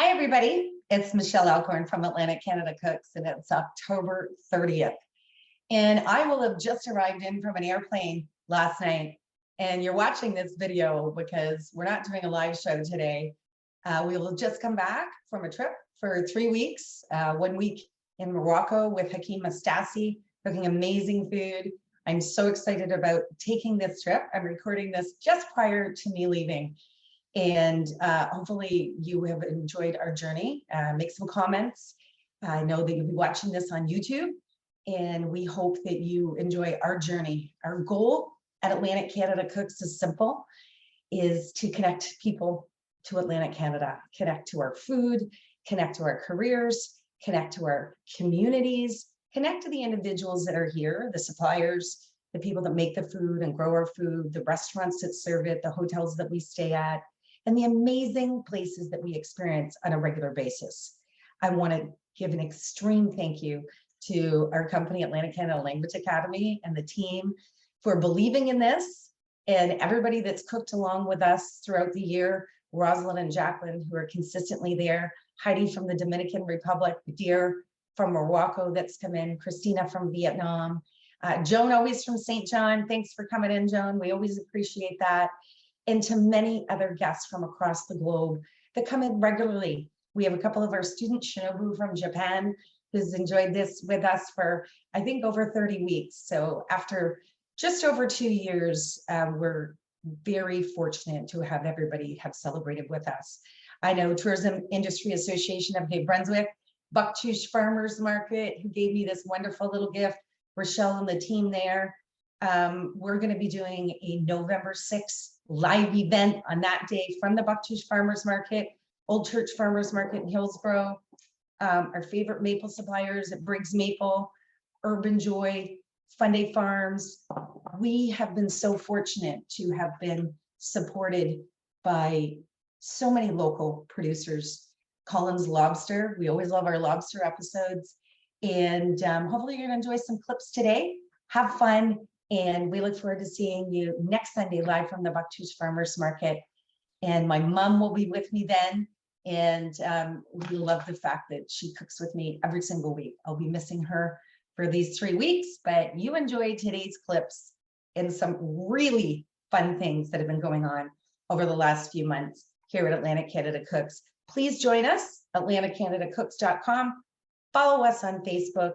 Hi, everybody. It's Michelle Alcorn from Atlantic Canada Cooks, and it's October 30th. And I will have just arrived in from an airplane last night. And you're watching this video because we're not doing a live show today. We will just come back from a trip for 3 weeks, 1 week in Morocco with Hakeem Mastasi, cooking amazing food. I'm so excited about taking this trip. I'm recording this just prior to me leaving. And hopefully you have enjoyed our journey. Make some comments. I know that you'll be watching this on YouTube, and we hope that you enjoy our journey. Our goal at Atlantic Canada Cooks is simple, is to connect people to Atlantic Canada, connect to our food, connect to our careers, connect to our communities, connect to the individuals that are here, the suppliers, the people that make the food and grow our food, the restaurants that serve it, the hotels that we stay at, and the amazing places that we experience on a regular basis. I want to give an extreme thank you to our company, Atlantic Canada Language Academy, and the team for believing in this, and everybody that's cooked along with us throughout the year, Rosalind and Jacqueline, who are consistently there, Heidi from the Dominican Republic, Dear from Morocco that's come in, Christina from Vietnam, Joan always from St. John. Thanks for coming in, Joan. We always appreciate that. And to many other guests from across the globe that come in regularly. We have a couple of our students, Shinobu from Japan, who's enjoyed this with us for, I think, over 30 weeks. So after just over 2 years, we're very fortunate to have everybody have celebrated with us. I know Tourism Industry Association of New Brunswick, Bucktouche Farmers Market, who gave me this wonderful little gift, Rochelle and the team there. We're going to be doing a November 6th live event on that day from the Bucktouche Farmers Market, Old Church Farmers Market in Hillsborough, our favorite maple suppliers at Briggs Maple, Urban Joy, Funday Farms. We have been so fortunate to have been supported by so many local producers. Collins Lobster, we always love our lobster episodes. And hopefully you're going to enjoy some clips today. Have fun. And we look forward to seeing you next Sunday live from the Bucktouche Farmers Market. And my mom will be with me then. And we love the fact that she cooks with me every single week. I'll be missing her for these 3 weeks, but you enjoy today's clips and some really fun things that have been going on over the last few months here at Atlantic Canada Cooks. Please join us, AtlanticCanadaCooks.com. Follow us on Facebook.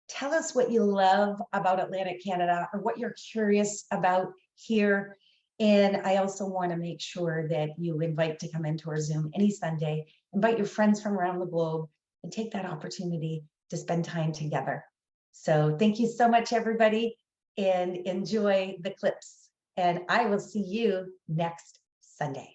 Tell us what you love about Atlantic Canada or what you're curious about here. And I also want to make sure that you invite to come into our Zoom any Sunday, invite your friends from around the globe and take that opportunity to spend time together. So thank you so much, everybody, and enjoy the clips. And I will see you next Sunday.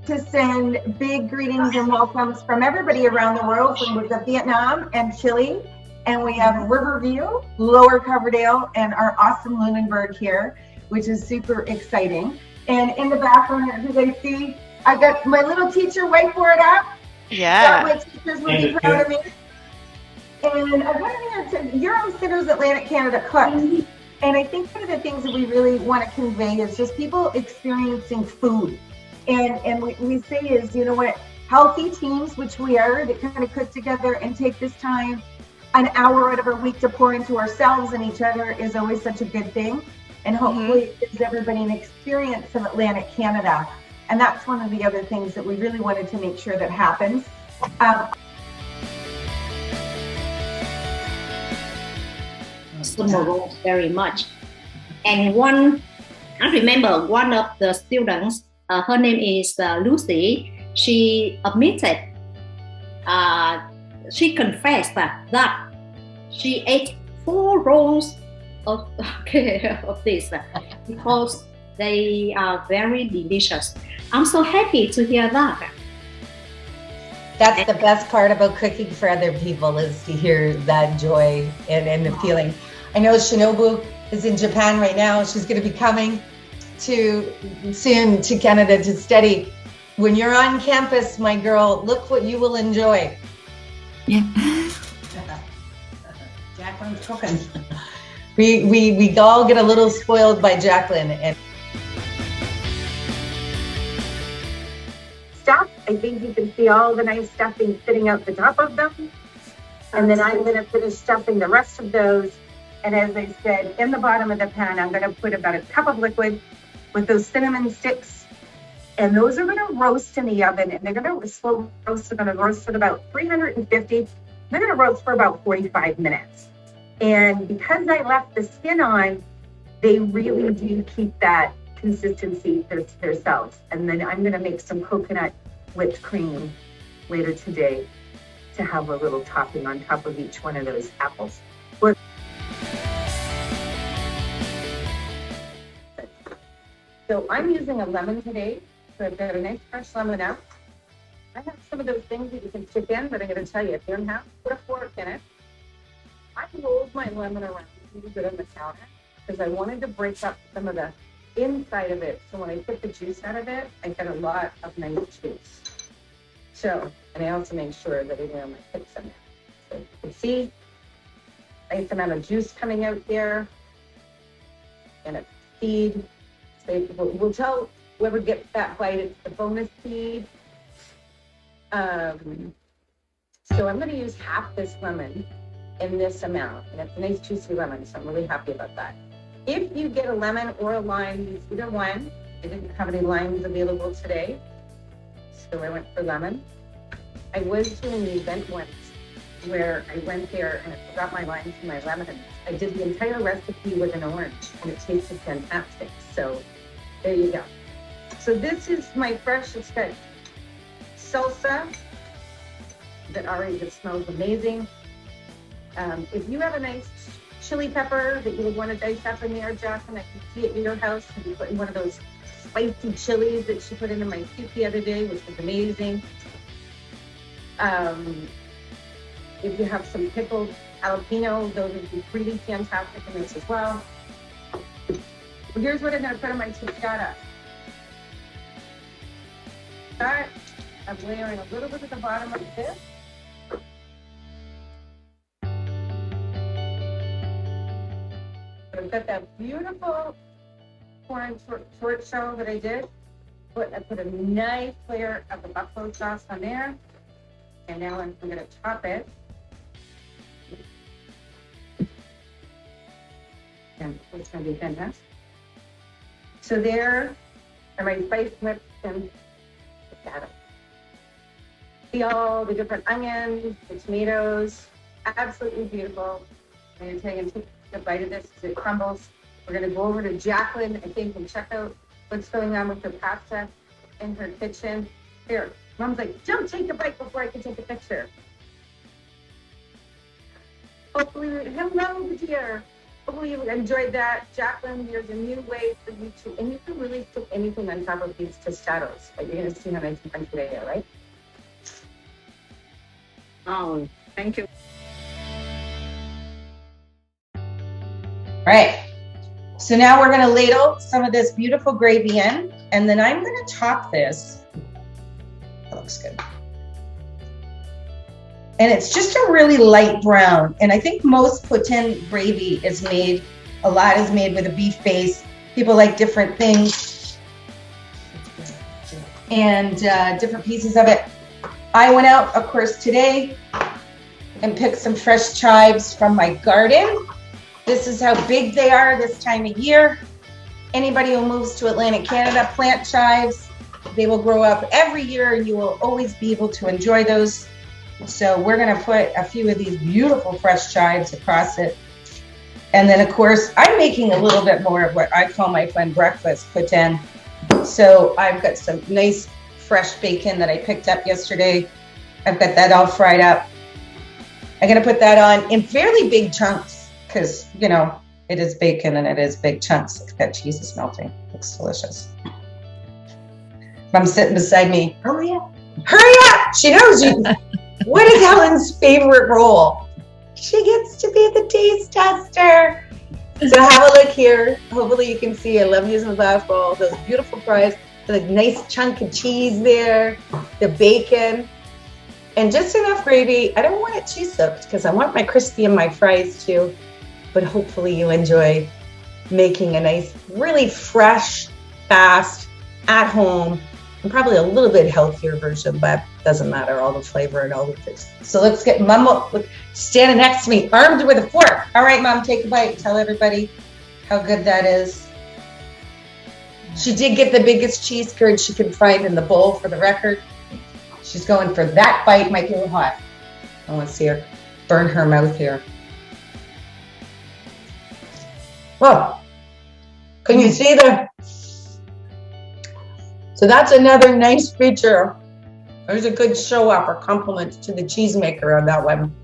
To send big greetings and welcomes from everybody around the world. We've got Vietnam and Chile, and we have Riverview, Lower Coverdale, and our awesome Lunenburg here, which is super exciting. And in the background, as I see, I got my little teacher whiteboard up. Yeah. My teachers would be proud of me. And I've got in here to Euro Sitters Atlantic Canada Cooks. And I think one of the things that we really want to convey is just people experiencing food. And we say is, you know what, healthy teams, which we are, that kind of cook together and take this time, an hour out of our week to pour into ourselves and each other is always such a good thing. And hopefully it gives everybody an experience of Atlantic Canada. And that's one of the other things that we really wanted to make sure that happens. Morocco very much. And I remember one of the students, her name is Lucy. She admitted, she confessed that she ate 4 rolls of this because they are very delicious. I'm so happy to hear that. That's the best part about cooking for other people, is to hear that joy and the feeling. I know Shinobu is in Japan right now. She's going to be coming soon to Canada to study. When you're on campus, my girl, look what you will enjoy. Yeah. Jacqueline's cooking. We all get a little spoiled by Jacqueline. And Stuff, I think you can see all the nice stuffing sitting out the top of them. And then I'm gonna finish stuffing the rest of those. And as I said, in the bottom of the pan, I'm gonna put about a cup of liquid with those cinnamon sticks. And those are gonna roast in the oven, and they're gonna slow roast. They're gonna roast at about 350. They're gonna roast for about 45 minutes. And because I left the skin on, they really do keep that consistency to themselves. And then I'm gonna make some coconut whipped cream later today to have a little topping on top of each one of those apples. So I'm using a lemon today. So I've got a nice fresh lemon out. I have some of those things that you can stick in, but I'm going to tell you, if you don't have, put a fork in it. I rolled my lemon around a little bit on the counter because I wanted to break up some of the inside of it. So when I put the juice out of it, I get a lot of nice juice. So, and I also make sure that I wear my pips in there. So you can see, nice amount of juice coming out there. And it's seed. So we'll tell whoever gets that bite, it's the bonus seed. So I'm going to use half this lemon in this amount, and it's a nice juicy lemon, so I'm really happy about that. If you get a lemon or a lime, use either one. I didn't have any limes available today, so I went for lemon. I was doing the event once where I went there and I forgot my limes and my lemon. I did the entire recipe with an orange, and it tasted fantastic. So there you go. So this is my fresh, it's got salsa that already just smells amazing. If you have a nice chili pepper that you would want to dice up in there, Jacqueline, I can see it in your house. You put in one of those spicy chilies that she put into my soup the other day, which was amazing. If you have some pickled jalapeno, those would be really fantastic in this as well. Here's what I'm going to put on my tostada. Start. I'm layering a little bit at the bottom of this. I've got that beautiful corn tortillo that I did. I put a nice layer of the buffalo sauce on there. And now I'm going to top it. And it's going to be fantastic. So there are my spice mix and potato. See all the different onions, the tomatoes, absolutely beautiful. I'm going to take a bite of this as it crumbles. We're going to go over to Jacqueline, I think, and check out what's going on with the pasta in her kitchen. Here, Mom's like, don't take a bite before I can take a picture. Hopefully, hello, dear. Hopefully you enjoyed that. Jacqueline, there's a new way for you to, and you can really stick anything on top of these tostados, but you're going to see how nice and crunchy they are, right? Oh, thank you. all right. So now we're going to ladle some of this beautiful gravy in, and then I'm going to top this. That looks good. And it's just a really light brown. And I think most poutine gravy is made, a lot is made with a beef base. People like different things and different pieces of it. I went out, of course, today and picked some fresh chives from my garden. This is how big they are this time of year. Anybody who moves to Atlantic Canada, plant chives. They will grow up every year and you will always be able to enjoy those. So we're gonna put a few of these beautiful fresh chives across it. And then of course, I'm making a little bit more of what I call my fun breakfast poutine. So I've got some nice fresh bacon that I picked up yesterday. I've got that all fried up. I'm gonna put that on in fairly big chunks because, you know, it is bacon and it is big chunks. That cheese is melting, looks delicious. Mom's sitting beside me, hurry up, hurry up. She knows you. What is Helen's favorite role? She gets to be the taste tester. So have a look here. Hopefully you can see I love using the glass bowl. Those beautiful fries, the nice chunk of cheese there, the bacon, and just enough gravy. I don't want it too soaked because I want my crispy in my fries too. but hopefully you enjoy making a nice, really fresh, fast, at home, and probably a little bit healthier version, but doesn't matter, all the flavor and all the things. So let's get Mom standing next to me, armed with a fork. All right, Mom, take a bite. Tell everybody how good that is. She did get the biggest cheese curd she could find in the bowl, for the record. She's going for that bite. Might be a little hot. I want to see her burn her mouth here. Whoa. Can you see the... So that's another nice feature. There's a good show off or compliment to the cheesemaker on that one.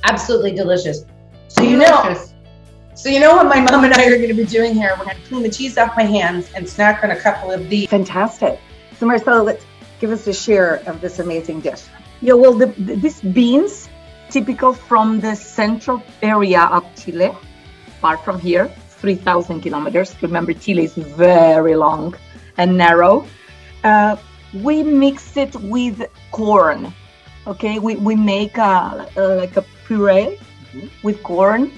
Absolutely delicious. So you know what my mom and I are going to be doing here. We're going to clean the cheese off my hands and snack on a couple of these. Fantastic. So Marcelo, let's give us a share of this amazing dish. Yeah, well, these beans, typical from the central area of Chile, far from here, 3,000 kilometers. Remember, Chile is very long and narrow. We mix it with corn. Okay, we make like a puree with corn,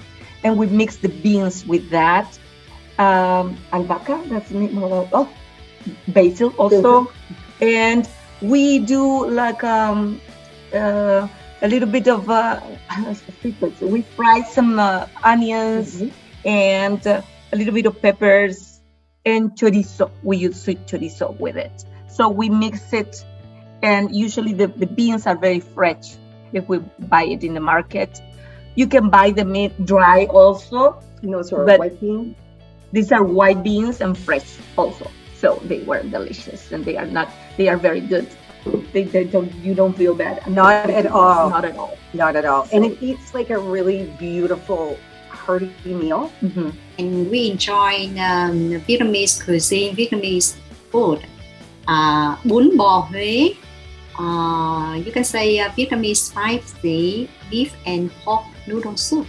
and we mix the beans with that. Albahaca, that's the name of basil also, and we do like a little bit of we fry some onions and a little bit of peppers and chorizo. We use sweet chorizo with it. So we mix it, and usually the beans are very fresh if we buy it in the market. You can buy them dry also. Those are But- white beans. These are white beans and fresh also. So they were delicious, and they are very good. You don't feel bad. Not at all. Not at all. Not at all. And it eats like a really beautiful, hearty meal. Mhm. And we enjoy Vietnamese cuisine, Vietnamese food. Bún bò Huế. You can say Vietnamese spicy beef and pork noodle soup.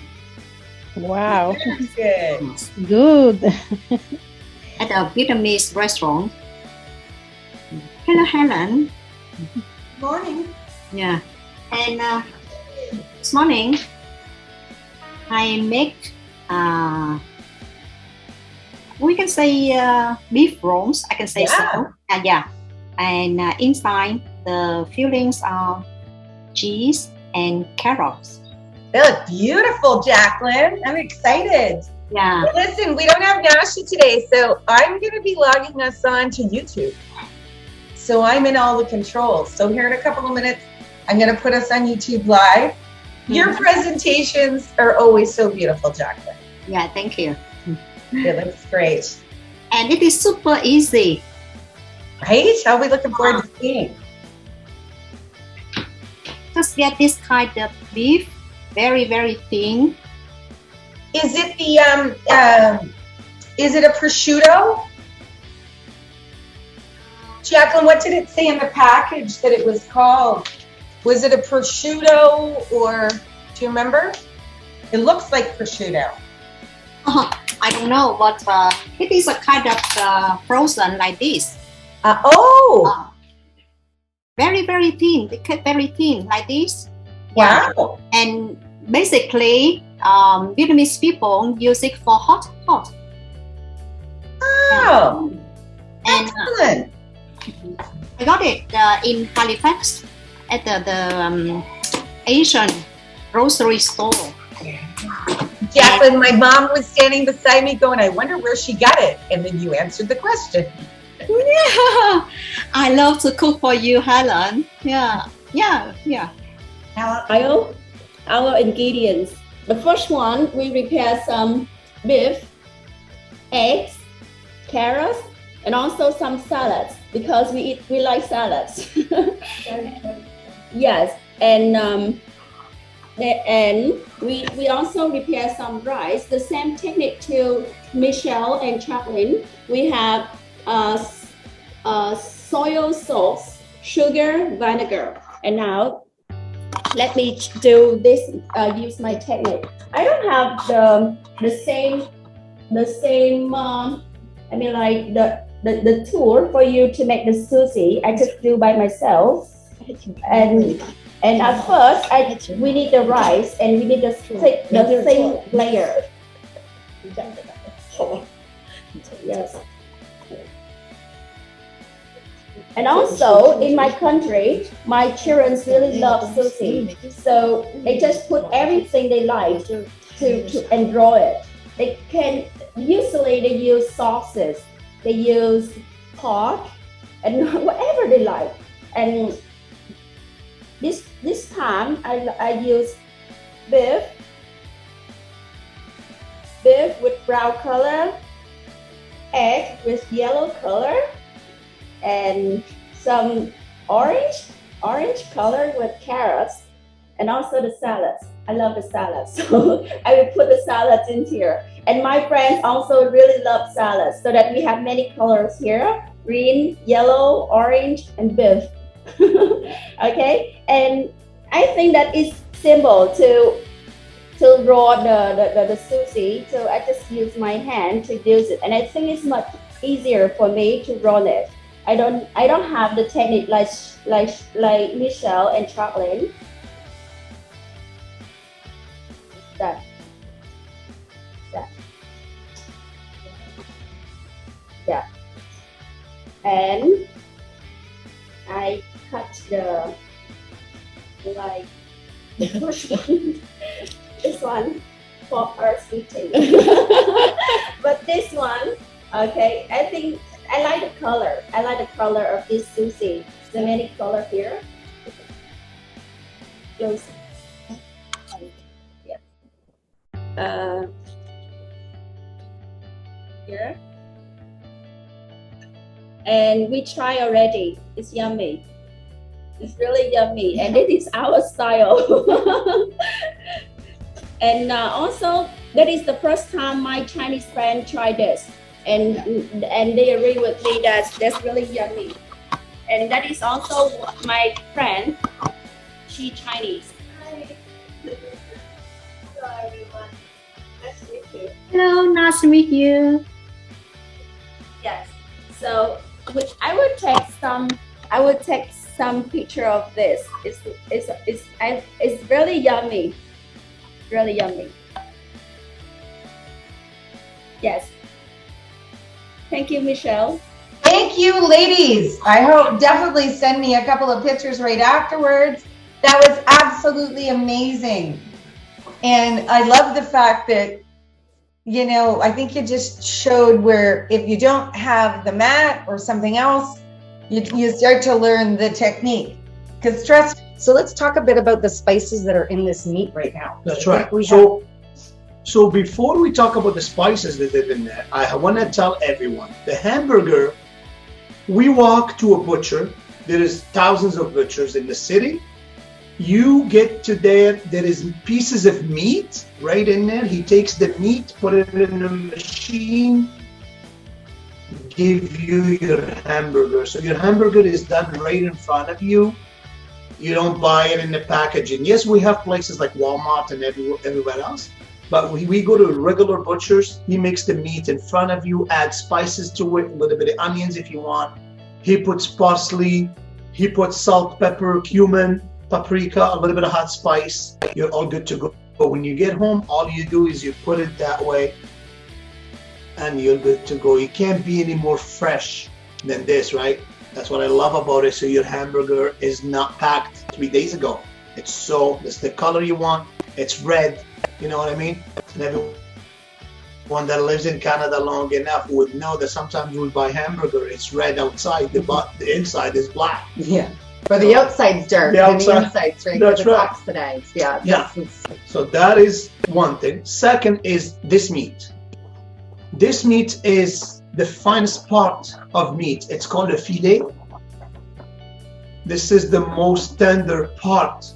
Wow, Good. good. At a Vietnamese restaurant. Hello, Helen. Morning. Yeah. And this morning, I make, we can say beef rolls. I can say Yeah. so. Yeah. And inside, the fillings are cheese and carrots. They look beautiful, Jacqueline. I'm excited. Yeah. But listen, we don't have Nashi today, so I'm going to be logging us on to YouTube. So I'm in all the controls. So here in a couple of minutes, I'm going to put us on YouTube Live. Your presentations are always so beautiful, Jacqueline. Yeah, thank you. It looks great. And it is super easy. Right? How are we looking forward to seeing? Just get this kind of beef, very, very thin. Is it is it a prosciutto? Jacqueline, what did it say in the package that it was called? Was it a prosciutto, or do you remember? It looks like prosciutto. I don't know, but it is a kind of frozen like this. Very, very thin. They cut very thin like this. Wow. And basically, Vietnamese people use it for hot. Oh, And excellent. I got it in Halifax at the Asian grocery store. Jacqueline, my mom was standing beside me going, I wonder where she got it. And then you answered the question. Yeah, I love to cook for you, Helen. Yeah. Our ingredients. The first one, we prepare some beef, eggs, carrots, and also some salads because we like salads. Yes, and we also prepare some rice. The same technique to Michelle and Jacqueline. We have soy sauce, sugar, vinegar, and now let me do this. Use my technique. I don't have the same. I mean, like the tool for you to make the sushi. I just do by myself, and And at first, we need the rice and we need the thin layer. Yes. And also in my country, my children really love sushi. So they just put everything they like to enjoy it. They usually use sauces, they use pork and whatever they like. And this time I use beef with brown color, egg with yellow color, and some orange color with carrots, and also the salads. I love the salads, so I will put the salads in here. And my friends also really love salads, so that we have many colors here: green, yellow, orange, and beef. Okay, and I think that it's simple to roll the sushi. So I just use my hand to use it, and I think it's much easier for me to roll it. I don't have the technique like Michelle and Charlene. That. Yeah. And I cut the first one. This one for us eating. But this one, okay, I think I like the color. I like the color of this sushi. So many color here. Close. Yeah. Here. And we try already. It's yummy. It's really yummy, and it is our style. And also, that is the first time my Chinese friend tried this, and they agree with me that that's really yummy. And that is also my friend. She Chinese. Hi. Hello everyone. Nice to meet you. Hello, nice to meet you. Yes. So I would take some picture of this. It's really yummy. Really yummy. Yes. Thank you, Michelle. Thank you, ladies. I hope definitely send me a couple of pictures right afterwards. That was absolutely amazing. And I love the fact that, you know, I think you just showed where if you don't have the mat or something else, you start to learn the technique. Because trust. So let's talk a bit about the spices that are in this meat right now. That's right. So before we talk about the spices that are in there, I want to tell everyone the hamburger. We walk to a butcher. There is thousands of butchers in the city. You get to there is pieces of meat right in there. He takes the meat, put it in the machine, give you your hamburger. So your hamburger is done right in front of you. You don't buy it in the packaging. Yes, we have places like Walmart and everywhere else, but we go to regular butchers. He makes the meat in front of you, add spices to it, a little bit of onions if you want. He puts parsley, he puts salt, pepper, cumin, paprika, a little bit of hot spice. You're all good to go. But when you get home, all you do is you put it that way and you're good to go. You can't be any more fresh than this, right? That's what I love about it. So your hamburger is not packed 3 days ago. It's the color you want. It's red. You know what I mean? And everyone that lives in Canada long enough would know that sometimes we buy hamburger. It's red outside, the inside is black. Yeah. Or the outside's dark and the inside's right. That's right. Oxidized. Yeah. Yeah. So that is one thing. Second is this meat. This meat is the finest part of meat. It's called a filet. This is the most tender part.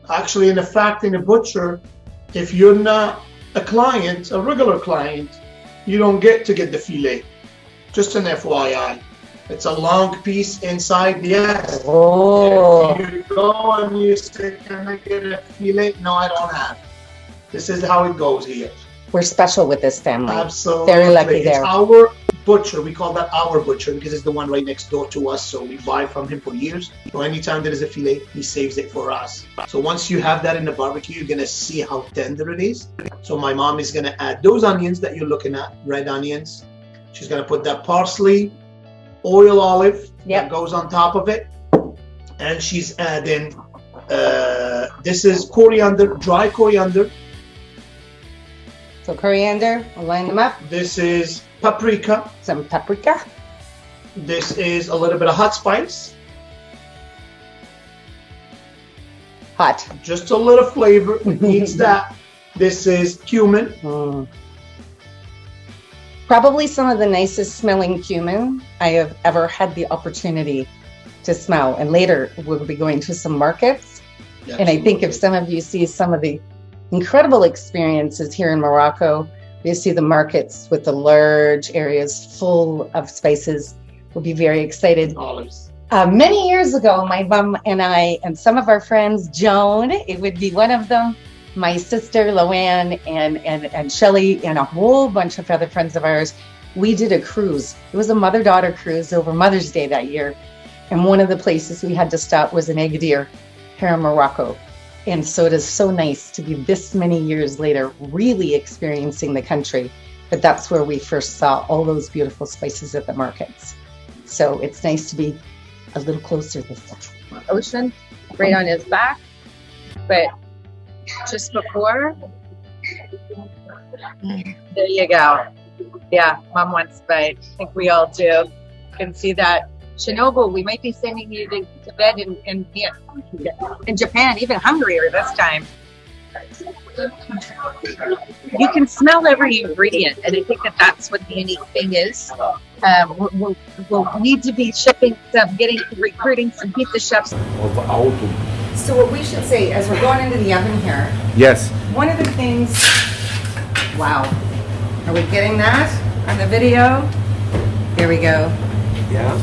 Actually, in fact, in a butcher, if you're not a client, a regular client, you don't get the filet. Just an FYI. It's a long piece inside. Yes. Oh. If you go and you say, can I get a filet? No, I don't have. This is how it goes here. We're special with this family. Absolutely. Very lucky there. It's our butcher, we call that our butcher because it's the one right next door to us. So we buy from him for years. So anytime there is a filet, he saves it for us. So once you have that in the barbecue, you're gonna see how tender it is. So my mom is gonna add those onions that you're looking at, red onions. She's gonna put that parsley, oil olive that goes on top of it. And she's adding, this is coriander, dry coriander. So coriander, I'll line them up. This is paprika. Some paprika. This is a little bit of hot spice. Hot. Just a little flavor. It needs that. This is cumin. Probably some of the nicest smelling cumin I have ever had the opportunity to smell. And later we'll be going to some markets. And I think if some of you see some of the incredible experiences here in Morocco, you see the markets with the large areas full of spices. We'll be very excited. Olives. Many years ago, my mom and I and some of our friends, Joan, it would be one of them, my sister, Loanne, and Shelly, and a whole bunch of other friends of ours, we did a cruise. It was a mother-daughter cruise over Mother's Day that year. And one of the places we had to stop was in Agadir, here in Morocco. And so it is so nice to be this many years later really experiencing the country. But that's where we first saw all those beautiful spices at the markets. So it's nice to be a little closer this time. Ocean right on his back, but just before, there you go. Yeah, Mom wants to bite. I think we all do. You can see that. Shinobu, we might be sending you to bed in Japan, even hungrier this time. You can smell every ingredient, and I think that that's what the unique thing is. We'll need to be shipping some, recruiting some pizza chefs. So what we should say as we're going into the oven here, Yes. one of the things, wow, are we getting that on the video? There we go. Yeah.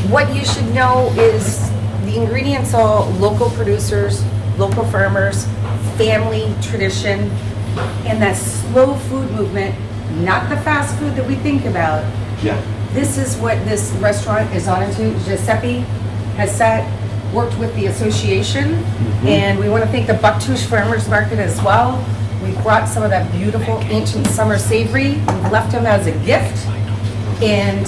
What you should know is the ingredients are local producers, local farmers, family tradition, and that slow food movement, not the fast food that we think about. Yeah. This is what this restaurant is on into. Giuseppe has worked with the association, and we want to thank the Bucktouche Farmers Market as well. We brought some of that beautiful ancient summer savory. We've left them as a gift, and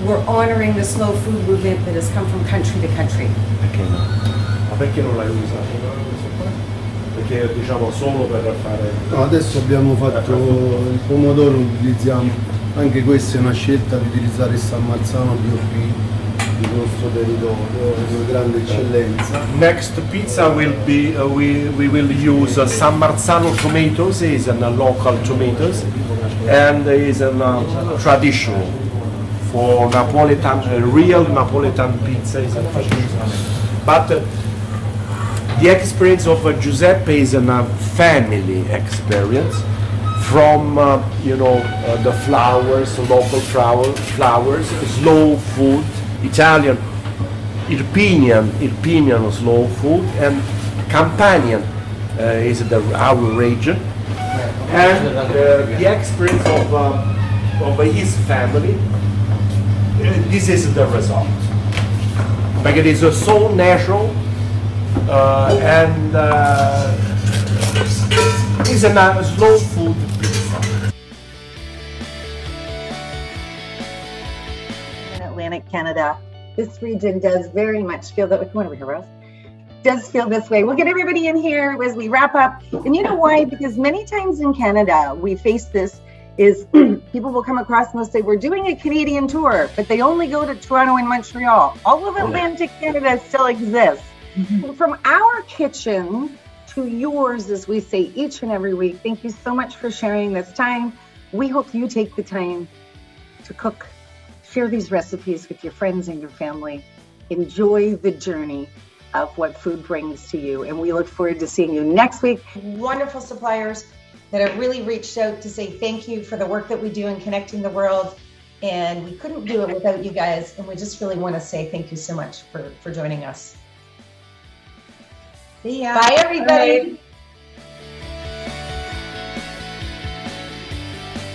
we're honoring the slow food movement that has come from country to country. Ma perché non l'hai usato questo qua? Perché diciamo solo per fare... No, adesso abbiamo fatto il pomodoro, utilizziamo anche questa, è una scelta di utilizzare il San Marzano BioP di nostro territorio, è una grande eccellenza. Next pizza will be we will use San Marzano tomatoes, is local tomatoes, and is a traditional for Napolitan, real Napolitan pizza is a traditional. But the experience of Giuseppe is a family experience from the flowers, local flowers, slow food, Italian, Irpinian slow food, and Campanian is our region, and the experience of his family. This is the result. Like it is so natural, and it's a slow food pizza. In Atlantic Canada, this region does very much feel that. Come over here, Rose. Does feel this way. We'll get everybody in here as we wrap up. And you know why? Because many times in Canada, we face this is people will come across and they'll say, we're doing a Canadian tour, but they only go to Toronto and Montreal. All of Atlantic Canada still exists. And from our kitchen to yours, as we say each and every week, thank you so much for sharing this time. We hope you take the time to cook, share these recipes with your friends and your family. Enjoy the journey of what food brings to you. And we look forward to seeing you next week. Wonderful suppliers that have really reached out to say thank you for the work that we do in connecting the world. And we couldn't do it without you guys. And we just really want to say thank you so much for joining us. See ya. Bye, everybody.